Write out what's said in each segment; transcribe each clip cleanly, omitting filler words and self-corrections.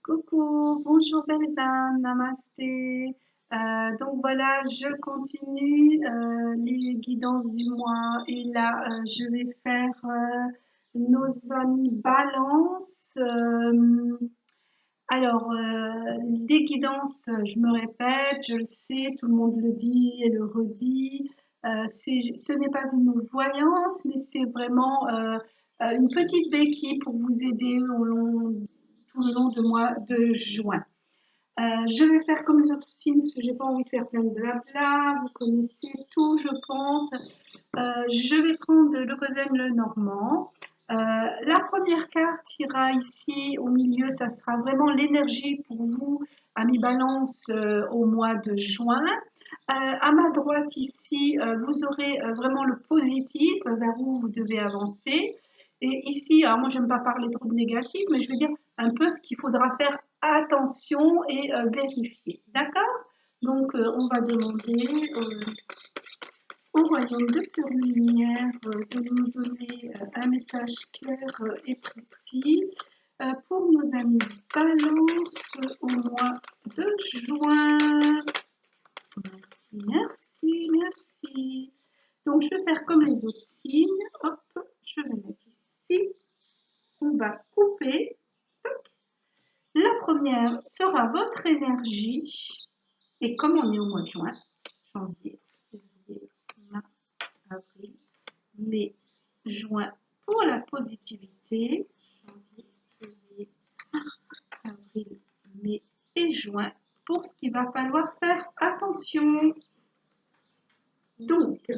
Coucou, bonjour belles âmes, namasté. Donc voilà, je continue les guidances du mois et là, je vais faire nos amis balance. Les guidances, je me répète, je le sais, tout le monde le dit et le redit. Ce n'est pas une voyance, mais c'est vraiment une petite béquille pour vous aider tout le long du mois de juin. Je vais faire comme les autres signes parce que j'ai pas envie de faire plein de blabla. Vous connaissez tout, je pense. Je vais prendre le Gozem le Normand. La première carte ira ici au milieu, ça sera vraiment l'énergie pour vous, amis Balance, au mois de juin. À ma droite ici, vous aurez vraiment le positif vers où vous devez avancer. Et ici, alors moi j'aime pas parler trop de négatif, mais je veux dire un peu ce qu'il faudra faire attention et vérifier. D'accord? Donc on va demander au royaume de pure lumière de nous donner un message clair et précis pour nos amis Balance au mois de juin. Merci, merci. Donc, je vais faire comme les autres signes. Hop, je vais mettre ici. On va couper. La première sera votre énergie. Et comme on est au mois de juin, janvier, février, mars, avril, mai, juin pour la positivité. Janvier, février, mars, avril, mai et juin pour ce qu'il va falloir faire attention. Donc,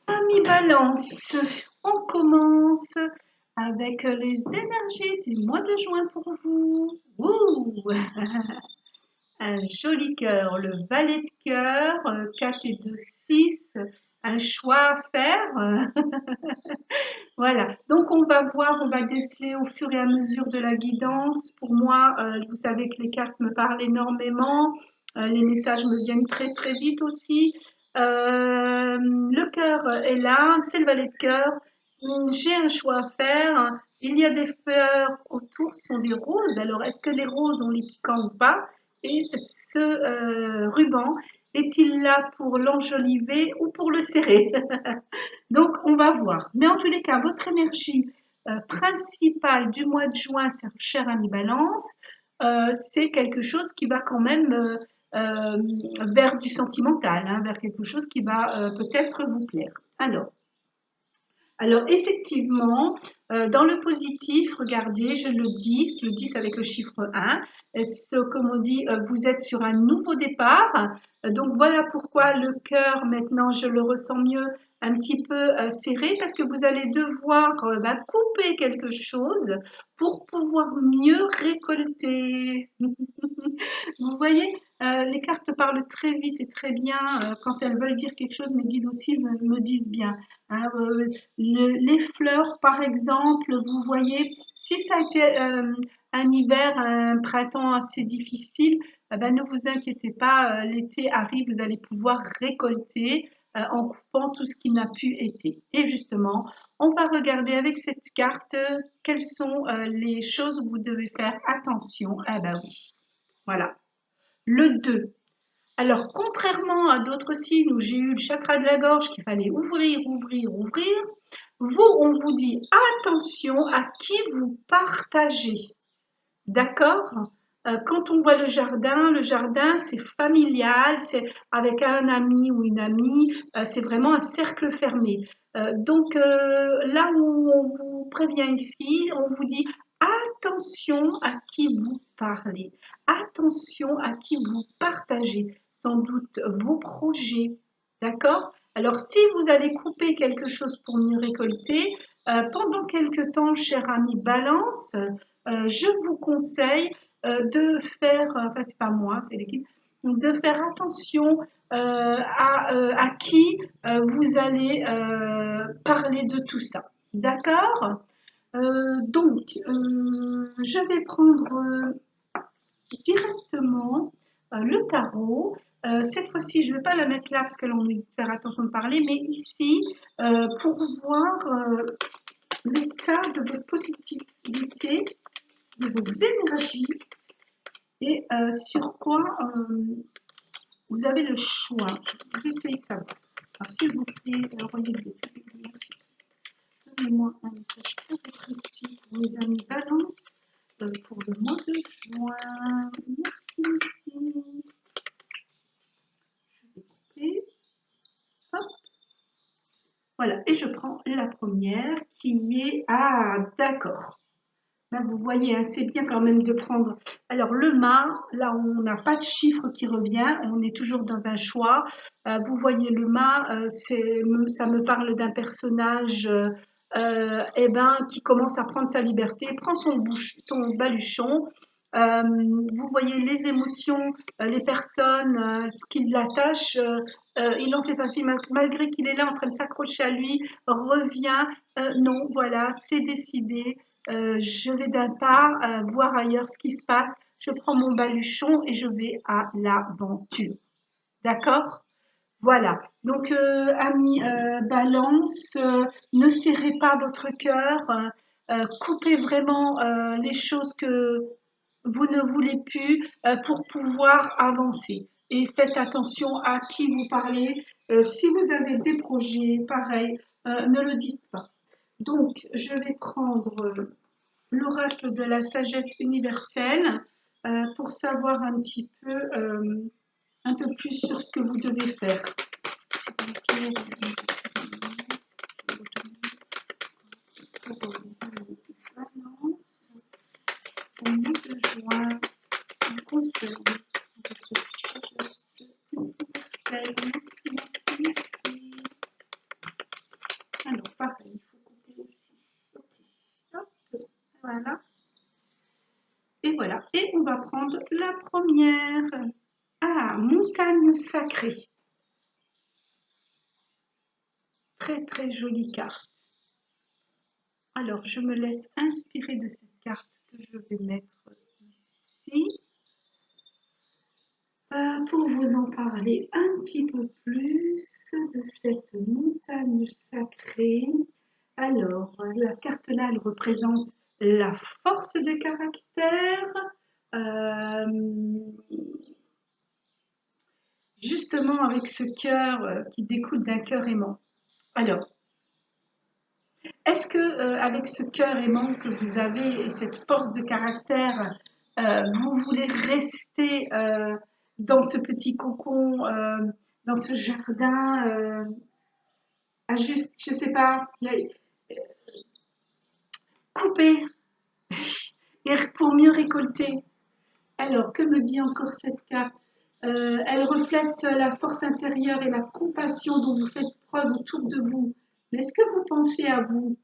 amis Balance, on commence avec les énergies du mois de juin pour vous. Ouh un joli cœur, le valet de cœur, 4 et 2, 6, un choix à faire. Voilà, donc on va voir, on va déceler au fur et à mesure de la guidance. Pour moi, vous savez que les cartes me parlent énormément, les messages me viennent très très vite aussi. Le cœur est là, c'est le valet de cœur. J'ai un choix à faire. Il y a des fleurs autour, ce sont des roses. Alors, est-ce que les roses ont les piquants ou pas? Et ce ruban, est-il là pour l'enjoliver ou pour le serrer? Donc, on va voir. Mais en tous les cas, votre énergie principale du mois de juin, cher ami Balance, c'est quelque chose qui va quand même vers du sentimental, hein, vers quelque chose qui va peut-être vous plaire. Alors effectivement, dans le positif, regardez, j'ai le 10 avec le chiffre 1. Comme on dit, vous êtes sur un nouveau départ. Donc voilà pourquoi le cœur, maintenant, je le ressens mieux, un petit peu serré, parce que vous allez devoir couper quelque chose pour pouvoir mieux récolter. Vous voyez, les cartes parlent très vite et très bien quand elles veulent dire quelque chose. Mes guides aussi me disent bien. Hein, les fleurs, par exemple, vous voyez, si ça a été un hiver, un printemps assez difficile, ben, ne vous inquiétez pas, l'été arrive, vous allez pouvoir récolter en coupant tout ce qui n'a pu être. Et justement, on va regarder avec cette carte quelles sont les choses où vous devez faire attention. Ah ben oui, voilà. Le 2. Alors, contrairement à d'autres signes où j'ai eu le chakra de la gorge qu'il fallait ouvrir, ouvrir, ouvrir, vous, on vous dit attention à qui vous partagez. D'accord? Quand on voit le jardin, c'est familial, c'est avec un ami ou une amie, c'est vraiment un cercle fermé. Donc, là où on vous prévient ici, on vous dit attention à qui vous parlez, attention à qui vous partagez, sans doute vos projets. D'accord? Alors, si vous allez couper quelque chose pour mieux récolter, pendant quelque temps, cher ami Balance, je vous conseille de faire, enfin c'est pas moi, c'est l'équipe, de faire attention à qui vous allez parler de tout ça. D'accord? Je vais prendre directement le tarot. Cette fois-ci, je ne vais pas la mettre là parce que là, on doit faire attention de parler, mais ici, pour voir l'état de votre positivité, de vos énergies et sur quoi vous avez le choix. Je vais essayer de savoir. Alors, s'il vous plaît, envoyez-le. Donnez-moi un message très précis pour mes amis Balance pour le mois de juin. Merci, merci. Je vais couper. Hop. Voilà, et je prends la première qui est... Ah, d'accord. Là, vous voyez, hein, c'est bien quand même de prendre... Alors, le mât, là, on n'a pas de chiffre qui revient, on est toujours dans un choix. Vous voyez, le mât, ça me parle d'un personnage eh ben, qui commence à prendre sa liberté, prend son baluchon. Vous voyez les émotions, les personnes, ce qui l'attache, il en fait partie, malgré qu'il est là en train de s'accrocher à lui, revient. Non, voilà, c'est décidé. Je vais d'un pas voir ailleurs ce qui se passe. Je prends mon baluchon et je vais à l'aventure. D'accord? Voilà. Donc, amis Balance, ne serrez pas votre cœur. Coupez vraiment les choses que vous ne voulez plus pour pouvoir avancer. Et faites attention à qui vous parlez. Si vous avez des projets, pareil, ne le dites pas. Donc, je vais prendre l'oracle de la sagesse universelle pour savoir un peu plus sur ce que vous devez faire. Pour les amis Balance, au mois de juin, un conseil de cette sagesse universelle. Merci, merci, merci. Alors, pareil, il faut couper aussi. Ok, hop, voilà. Et voilà, et on va prendre la première. Ah, montagne sacrée. Très très jolie carte. Alors, je me laisse inspirer de cette carte que je vais mettre ici pour vous en parler un petit peu plus de cette montagne sacrée. Alors, la carte là, elle représente la force de caractère. Justement avec ce cœur qui découle d'un cœur aimant. Alors, est-ce que avec ce cœur aimant que vous avez et cette force de caractère, vous voulez rester dans ce petit cocon, dans ce jardin, à juste, je sais pas, couper et pour mieux récolter? Alors, que me dit encore cette carte? Elle reflète la force intérieure et la compassion dont vous faites preuve autour de vous. Mais est-ce que vous pensez à vous?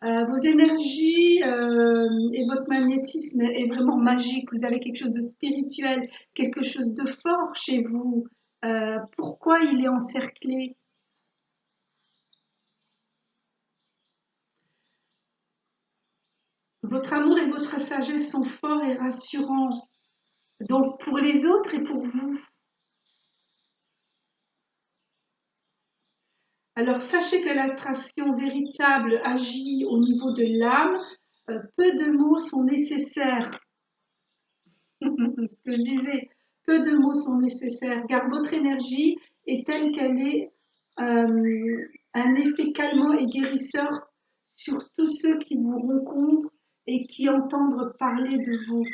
Vos énergies et votre magnétisme est vraiment magique. Vous avez quelque chose de spirituel, quelque chose de fort chez vous. Pourquoi il est encerclé? Votre amour et votre sagesse sont forts et rassurants. Donc pour les autres et pour vous. Alors sachez que l'attraction véritable agit au niveau de l'âme. Peu de mots sont nécessaires. Ce que je disais, peu de mots sont nécessaires, car votre énergie est telle qu'elle est un effet calmant et guérisseur sur tous ceux qui vous rencontrent et qui entendent parler de vous.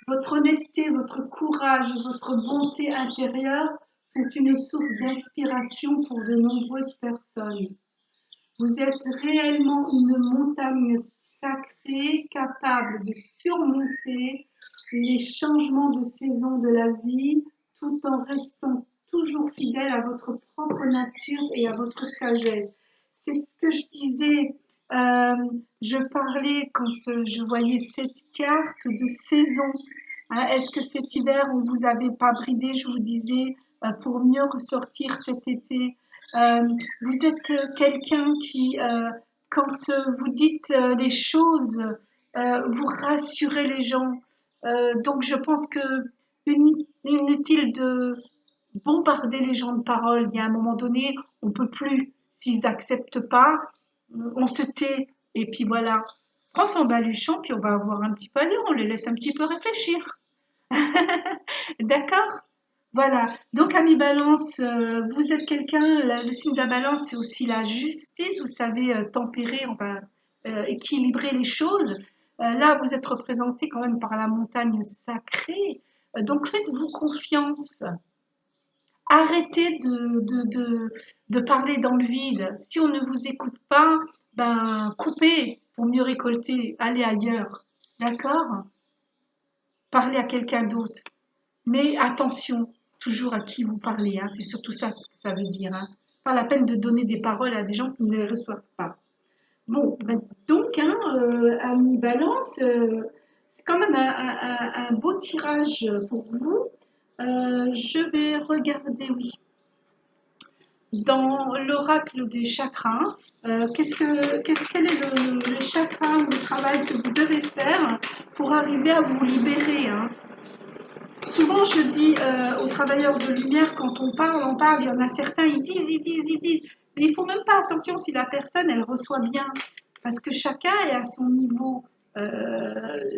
Votre honnêteté, votre courage, votre bonté intérieure sont une source d'inspiration pour de nombreuses personnes. Vous êtes réellement une montagne sacrée capable de surmonter les changements de saison de la vie tout en restant toujours fidèle à votre propre nature et à votre sagesse. C'est ce que je disais. Je parlais quand je voyais cette carte de saison. Hein, est-ce que cet hiver on vous avait pas bridé, je vous disais, pour mieux ressortir cet été. Vous êtes quelqu'un qui, quand vous dites les choses, vous rassurez les gens. Donc je pense que inutile de bombarder les gens de paroles. Il y a un moment donné, on peut plus. S'ils n'acceptent pas, on se tait. Et puis voilà. Prends son baluchon, puis on va voir un petit peu ailleurs, on les laisse un petit peu réfléchir. D'accord? Voilà. Donc, ami Balance, vous êtes quelqu'un, le signe de la Balance, c'est aussi la justice. Vous savez tempérer, enfin, équilibrer les choses. Là, vous êtes représenté quand même par la montagne sacrée. Donc, faites-vous confiance. Arrêtez de parler dans le vide. Si on ne vous écoute pas, ben, coupez pour mieux récolter. Allez ailleurs. D'accord? Parlez à quelqu'un d'autre. Mais attention, toujours à qui vous parlez, hein, c'est surtout ça ce que ça veut dire, hein. Pas la peine de donner des paroles à des gens qui ne les reçoivent pas. Bon, ben, donc, hein, ami Balance, c'est quand même un beau tirage pour vous. Je vais regarder, oui, dans l'oracle des chakras, quel est le chakra ou le travail que vous devez faire pour arriver à vous libérer, hein. Souvent, je dis aux travailleurs de lumière, quand on parle, il y en a certains, ils disent. Mais il faut même pas attention si la personne, elle reçoit bien. Parce que chacun est à son niveau.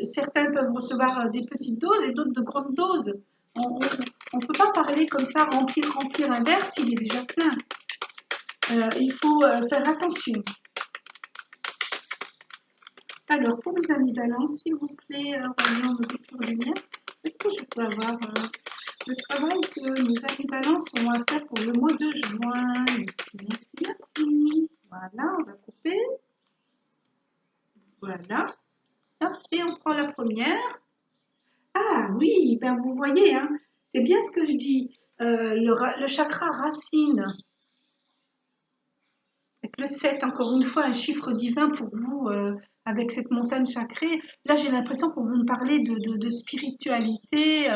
Certains peuvent recevoir des petites doses et d'autres de grandes doses. On ne peut pas parler comme ça, remplir un verre s'il est déjà plein. Il faut faire attention. Alors, pour les amis Balance, s'il vous plaît, voyons nos lectures de lumière. Est-ce que je peux avoir le travail que nos amis Balance ont à faire pour le mois de juin? Merci. Voilà, on va couper. Voilà. Hop, et on prend la première. Ah oui, ben vous voyez, hein, c'est bien ce que je dis. Le chakra racine, avec le 7, encore une fois, un chiffre divin pour vous, avec cette montagne sacrée. Là, j'ai l'impression qu'on veut me parler de spiritualité,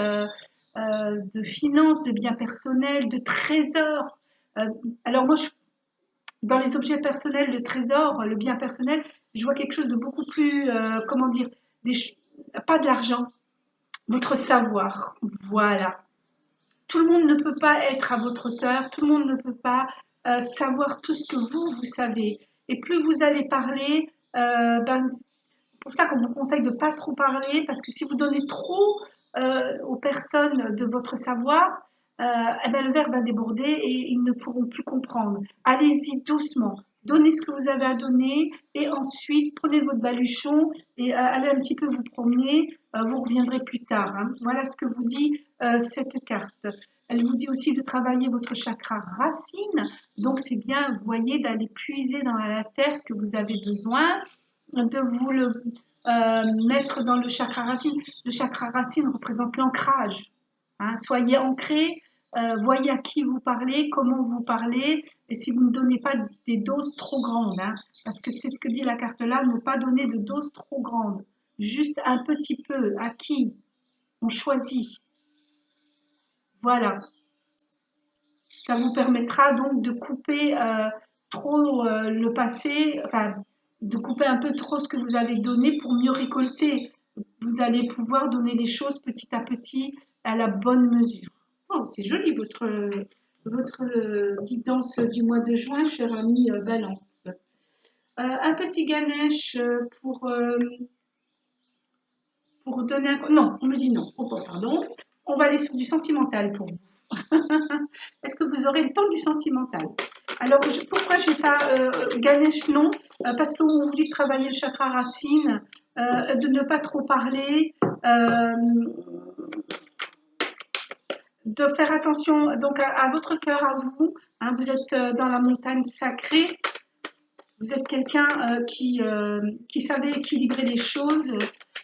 de finances, de biens personnels, de trésors. Euh, alors moi, dans les objets personnels, le trésor, le bien personnel, je vois quelque chose de beaucoup plus, comment dire, pas de l'argent, votre savoir. Voilà. Tout le monde ne peut pas être à votre hauteur, tout le monde ne peut pas savoir tout ce que vous savez. Et plus vous allez parler, ben, c'est pour ça qu'on vous conseille de ne pas trop parler, parce que si vous donnez trop aux personnes de votre savoir, eh ben, le verre va déborder et ils ne pourront plus comprendre. Allez-y doucement. Donnez ce que vous avez à donner et ensuite prenez votre baluchon et allez un petit peu vous promener. Vous reviendrez plus tard, hein. Voilà ce que vous dit cette carte. Elle vous dit aussi de travailler votre chakra racine. Donc c'est bien, vous voyez, d'aller puiser dans la terre ce que vous avez besoin, de vous le mettre dans le chakra racine. Le chakra racine représente l'ancrage, hein. Soyez ancré, voyez à qui vous parlez, comment vous parlez, et si vous ne donnez pas des doses trop grandes, hein, parce que c'est ce que dit la carte là, ne pas donner de doses trop grandes, juste un petit peu, à qui on choisit. Voilà, ça vous permettra donc de couper trop le passé, enfin de couper un peu trop ce que vous avez donné pour mieux récolter. Vous allez pouvoir donner les choses petit à petit à la bonne mesure. Oh, c'est joli votre guidance du mois de juin, cher ami Balance. Un petit Ganesh pour donner un... Non, on me dit non. Oh, pardon. On va aller sur du sentimental pour vous. Est-ce que vous aurez le temps du sentimental? Alors, pourquoi je n'ai pas Ganesh non? Parce qu'on vous dit de travailler le chakra racine, de ne pas trop parler, de faire attention donc à votre cœur, à vous, hein. Vous êtes dans la montagne sacrée, vous êtes quelqu'un qui savait équilibrer les choses,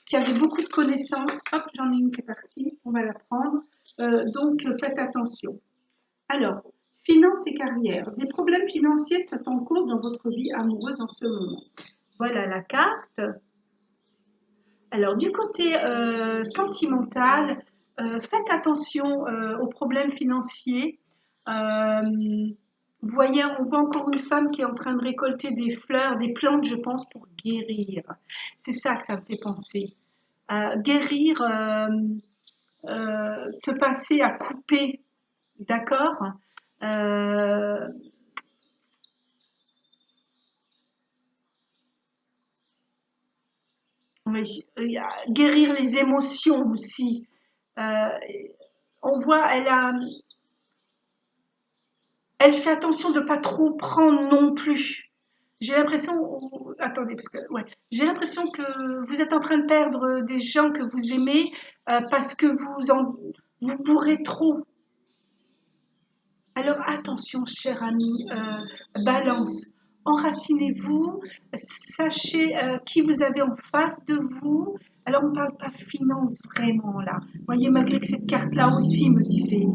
qui avait beaucoup de connaissances. Hop, j'en ai une qui est partie, on va la prendre. Donc, faites attention. Alors, finances et carrière. Des problèmes financiers sont en cours dans votre vie amoureuse en ce moment. Voilà la carte. Alors, du côté sentimental, faites attention aux problèmes financiers. Vous voyez, on voit encore une femme qui est en train de récolter des fleurs, des plantes, je pense, pour guérir. C'est ça que ça me fait penser. Guérir, se passer à couper, d'accord? Euh, Oui, il y a guérir les émotions aussi. Euh, on voit, elle fait attention de pas trop prendre non plus. J'ai l'impression, attendez, parce que ouais, j'ai l'impression que vous êtes en train de perdre des gens que vous aimez parce que vous bourrez trop. Alors attention, cher ami, balance, enracinez-vous, sachez qui vous avez en face de vous. Alors on ne parle pas finance vraiment là. Voyez, malgré que cette carte-là aussi me disait,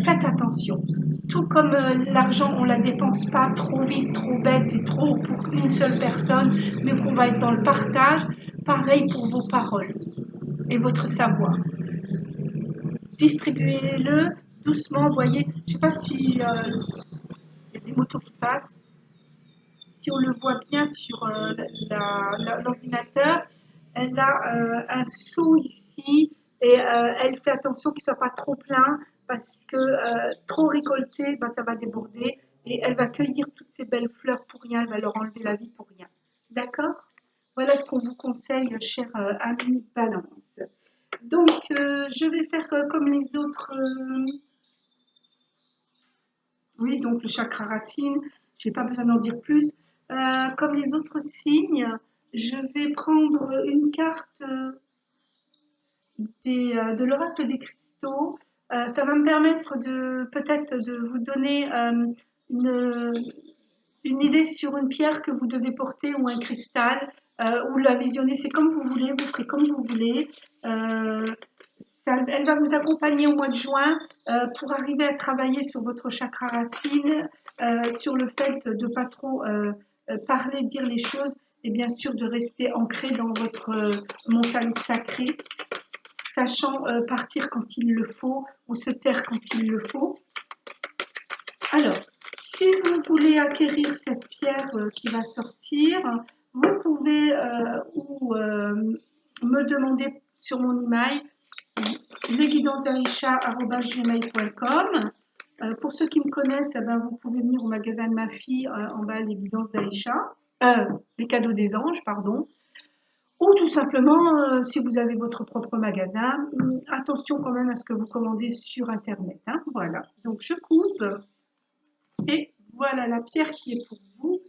faites attention. Tout comme l'argent, on ne la dépense pas trop vite, trop bête et trop pour une seule personne, mais qu'on va être dans le partage. Pareil pour vos paroles et votre savoir. Distribuez-le doucement, voyez. Je ne sais pas si il y a des motos qui passent. Si on le voit bien sur l'ordinateur, elle a un sou ici et elle fait attention qu'il ne soit pas trop plein parce que trop récolté, ben, ça va déborder et elle va cueillir toutes ces belles fleurs pour rien, elle va leur enlever la vie pour rien. D'accord? Voilà ce qu'on vous conseille, cher ami Balance. Donc, je vais faire comme les autres. Oui, donc le chakra racine, je n'ai pas besoin d'en dire plus. Comme les autres signes, je vais prendre une carte de l'oracle des cristaux. Ça va me permettre de peut-être de vous donner une, une idée sur une pierre que vous devez porter ou un cristal ou la visionner. C'est comme vous voulez, vous ferez comme vous voulez. Euh, Elle va vous accompagner au mois de juin pour arriver à travailler sur votre chakra racine, sur le fait de ne pas trop parler, dire les choses et bien sûr de rester ancré dans votre montagne sacrée, sachant partir quand il le faut ou se taire quand il le faut. Alors, si vous voulez acquérir cette pierre qui va sortir, vous pouvez me demander sur mon email lesguidancedaïcha@gmail.com. Pour ceux qui me connaissent, eh ben, vous pouvez venir au magasin de ma fille en bas, les guidances d'Aïcha, les cadeaux des anges, pardon. Ou tout simplement, si vous avez votre propre magasin, attention quand même à ce que vous commandez sur Internet. Hein, voilà. Donc je coupe et voilà la pierre qui est pour vous.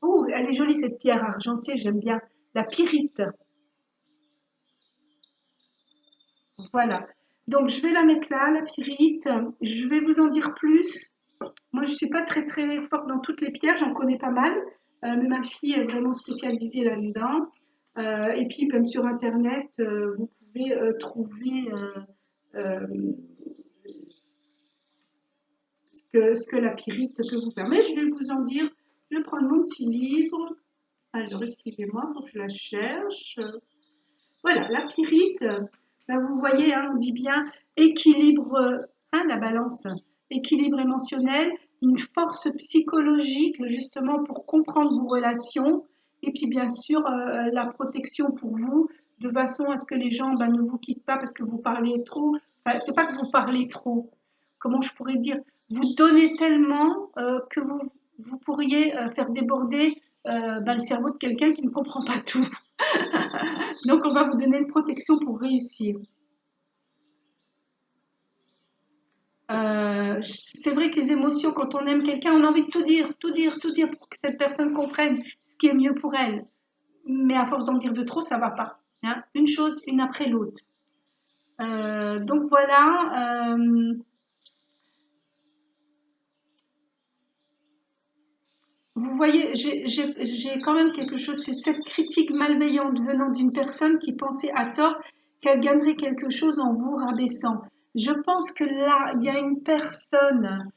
Oh, elle est jolie cette pierre argentée, j'aime bien. La pyrite. Voilà. Donc, je vais la mettre là, la pyrite. Je vais vous en dire plus. Moi, je ne suis pas très très forte dans toutes les pierres, j'en connais pas mal. Mais ma fille est vraiment spécialisée là-dedans. Et puis, même sur Internet, vous pouvez trouver euh, ce que la pyrite peut vous permettre. Je vais vous en dire. Je vais prendre mon petit livre. Alors, excusez-moi, il faut que je la cherche. Voilà, la pyrite, ben vous voyez, hein, on dit bien équilibre, hein, la balance, équilibre émotionnel, une force psychologique justement pour comprendre vos relations, et puis bien sûr la protection pour vous, de façon à ce que les gens ben, ne vous quittent pas parce que vous parlez trop. Enfin, c'est pas que vous parlez trop, comment je pourrais dire, vous donnez tellement que vous pourriez faire déborder ben, le cerveau de quelqu'un qui ne comprend pas tout. Donc, on va vous donner une protection pour réussir. C'est vrai que les émotions, quand on aime quelqu'un, on a envie de tout dire, tout dire, tout dire pour que cette personne comprenne ce qui est mieux pour elle. Mais à force d'en dire de trop, ça va pas. Hein. Une chose, une après l'autre. Donc voilà. Vous voyez, j'ai quand même quelque chose, c'est cette critique malveillante venant d'une personne qui pensait à tort qu'elle gagnerait quelque chose en vous rabaissant. Je pense que là, il y a une personne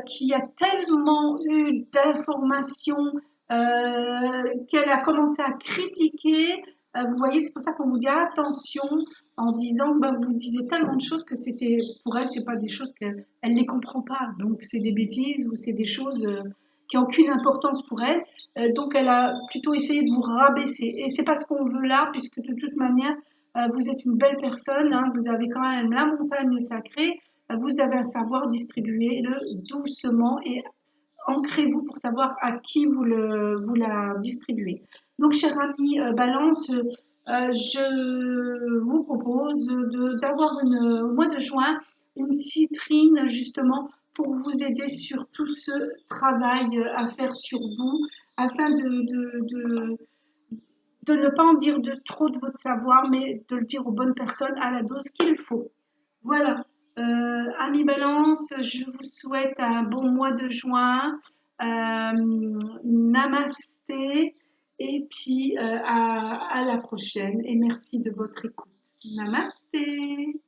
qui a tellement eu d'informations qu'elle a commencé à critiquer. Vous voyez, c'est pour ça qu'on vous dit attention en disant, bah, vous disiez tellement de choses que c'était, pour elle, c'est pas des choses qu'elle ne les comprend pas. Donc c'est des bêtises ou c'est des choses qui n'a aucune importance pour elle. Donc elle a plutôt essayé de vous rabaisser. Et c'est pas ce qu'on veut là, puisque de toute manière, vous êtes une belle personne, hein, vous avez quand même la montagne sacrée, vous avez un savoir, distribuez-le doucement et ancrez-vous pour savoir à qui vous la distribuez. Donc, cher ami Balance, je vous propose d'avoir au mois de juin une citrine justement pour vous aider sur tout ce travail à faire sur vous afin de ne pas en dire de trop de votre savoir, mais de le dire aux bonnes personnes à la dose qu'il faut. Voilà. Amis Balance, je vous souhaite un bon mois de juin. Namasté. Et puis à la prochaine. Et merci de votre écoute. Namasté.